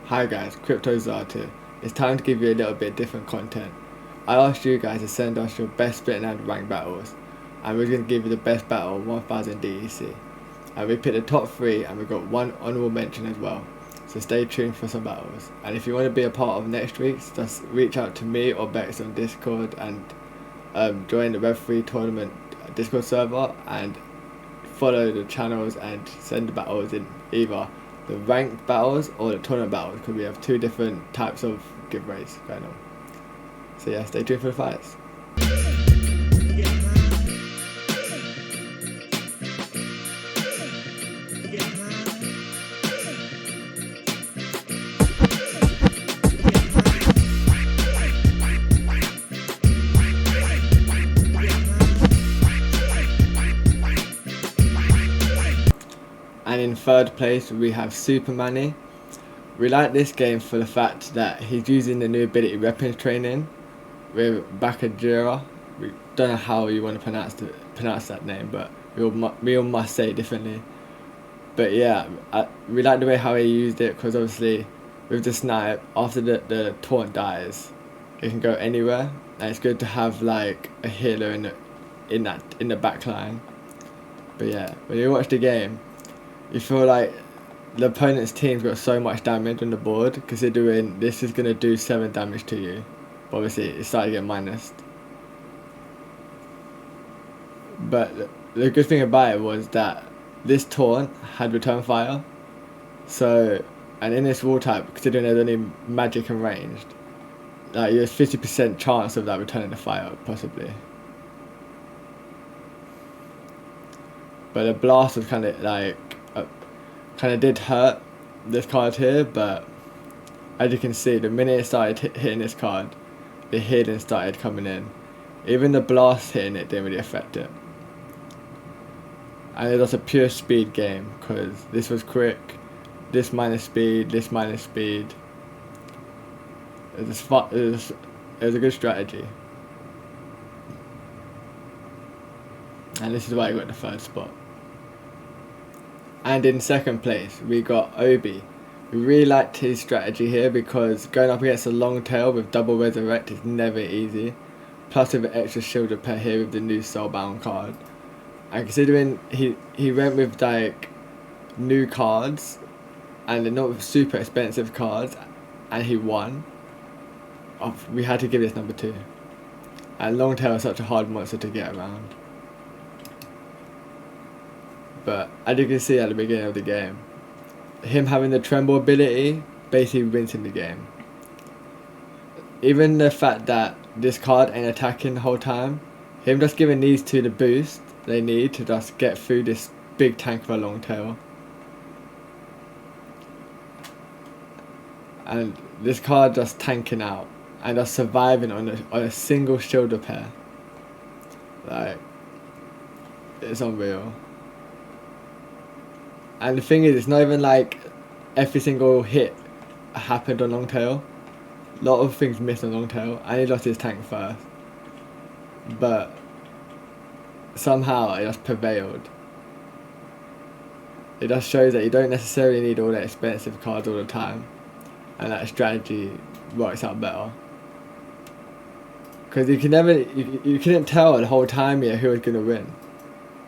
Hi guys, CryptoZard here. It's time to give you a little bit different content. I asked you guys to send us your best split and rank battles, and we're going to give you the best battle 1000 DEC. And we picked the top 3 and we got one honorable mention as well. So stay tuned for some battles. And if you want to be a part of next week's, just reach out to me or Bex on Discord and join the Web3 tournament Discord server and follow the channels and send the battles in either the ranked battles or the tournament battles, because we have 2 different types of giveaways going on. So yeah, stay tuned for the fights. And in third place we have Supermanny. We like this game for the fact that he's using the new ability weapons training with Bakajira. We don't know how you want to pronounce that name, but we all must say it differently. But yeah, we like the way how he used it, because obviously with the snipe, after the taunt dies, it can go anywhere, and it's good to have like a healer in the back line. But yeah, when you watch the game, you feel like the opponent's team's got so much damage on the board, considering this is going to do 7 damage to you. But obviously it started to get minused. But the good thing about it was that this taunt had return fire. So, and in this wall type, considering there's only magic and ranged, like there's 50% chance of that returning the fire, possibly. But the blast was kind of like, kind of did hurt this card here, but as you can see, the minute it started hitting this card, the healing started coming in. Even the blast hitting it didn't really affect it. And it was a pure speed game, because this was quick, this minus speed, this minus speed. It was a good strategy. And this is why I got the 3rd spot. And in 2nd place we got Obi. We really liked his strategy here, because going up against a long tail with double resurrect is never easy. Plus with an extra shield repair here with the new Soulbound card. And considering he went with like new cards and they're not super expensive cards, and he won, we had to give this number 2. And long tail is such a hard monster to get around. But as you can see at the beginning of the game, him having the tremble ability basically wins him the game. Even the fact that this card ain't attacking the whole time, him just giving these 2 the boost they need to just get through this big tank of a long tail. And this card just tanking out and just surviving on a single shield repair. Like, it's unreal. And the thing is, it's not even like every single hit happened on long tail. A lot of things missed on long tail, and he lost his tank first. But somehow it just prevailed. It just shows that you don't necessarily need all the expensive cards all the time, and that strategy works out better. Because you couldn't tell the whole time yet who was gonna win.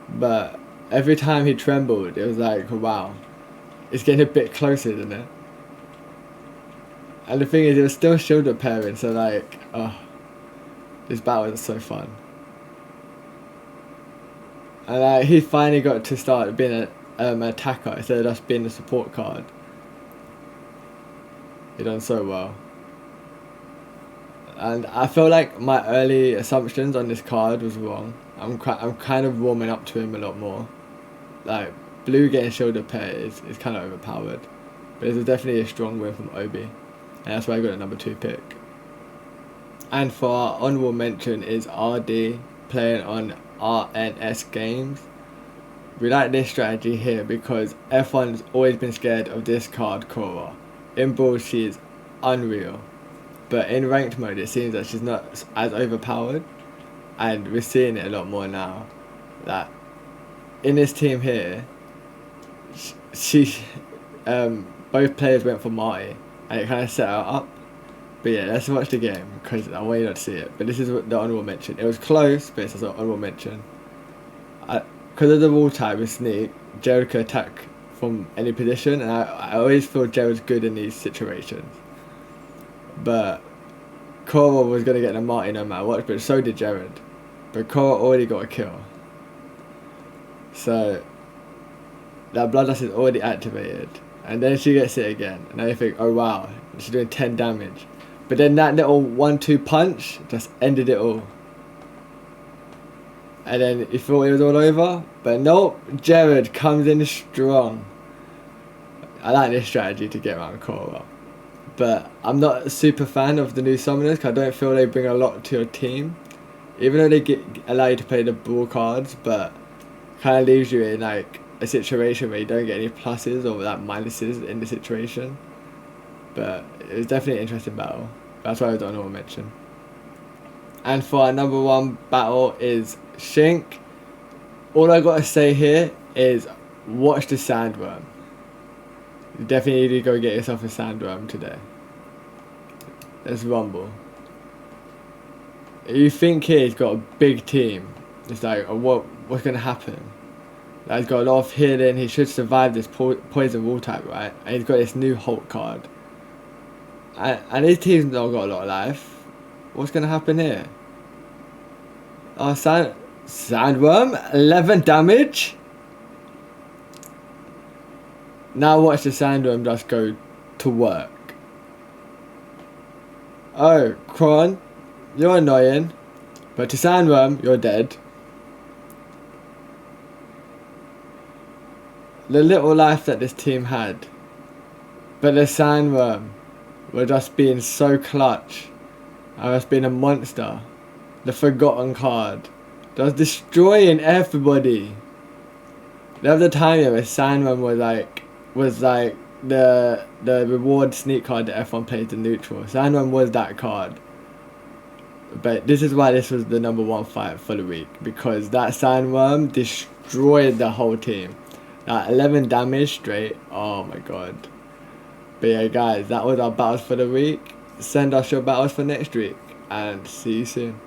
But every time he trembled, it was like, wow, it's getting a bit closer, isn't it? And the thing is, it was still shield repairing, so like, oh, this battle was so fun. And he finally got to start being an attacker instead of just being a support card. He done so well. And I feel like my early assumptions on this card was wrong. I'm kind of warming up to him a lot more. Like, blue getting shield repair is kind of overpowered, but it's definitely a strong win from Obi, and that's why I got a number 2 pick. And for our honorable mention is RD, playing on RNS games. We like this strategy here because F1's always been scared of this card, Korra. In Brawl she is unreal, but in ranked mode it seems that she's not as overpowered, and we're seeing it a lot more now. That in this team here, both players went for Marty, and it kind of set her up. But yeah, let's watch the game because I want you not to see it. But this is what the honorable mention. It was close, but it's also honorable mention. Because of the wall type with sneak, Jared could attack from any position, and I always feel Jared's good in these situations. But Cora was gonna get the Marty no matter what, but so did Jared. But Cora already got a kill, so that Bloodlust is already activated, and then she gets it again, and then you think, oh wow, she's doing 10 damage. But then that little 1-2 punch just ended it all. And then you thought it was all over, but nope, Jared comes in strong. I like this strategy to get around Cora. But I'm not a super fan of the new summoners because I don't feel they bring a lot to your team. Even though they allow you to play the ball cards, but kind of leaves you in like a situation where you don't get any pluses or like minuses in the situation. But it was definitely an interesting battle. That's why I was on honorable mention. And for our number 1 battle is Shink. All I gotta say here is watch the Sandworm. You definitely need to go get yourself a Sandworm today. Let's rumble. You think he's got a big team. It's like, what's gonna happen? Like, he's got a lot of healing. He should survive this poison wall type, right? And he's got this new Hulk card. And his team's not got a lot of life. What's gonna happen here? Oh, Sandworm, 11 damage. Now watch the Sandworm just go to work. Oh, Kron, you're annoying, but to Sandworm, you're dead. The little life that this team had, but the Sandworm were just being so clutch. I was being a monster. The forgotten card. That was destroying everybody. The other time, yeah, where Sandworm was like the reward sneak card that F1 plays the neutral. Sandworm was that card. But this is why this was the number 1 fight for the week, because that Sandworm destroyed the whole team. 11 damage straight. Oh my god. But yeah, guys, that was our battles for the week. Send us your battles for next week, and see you soon.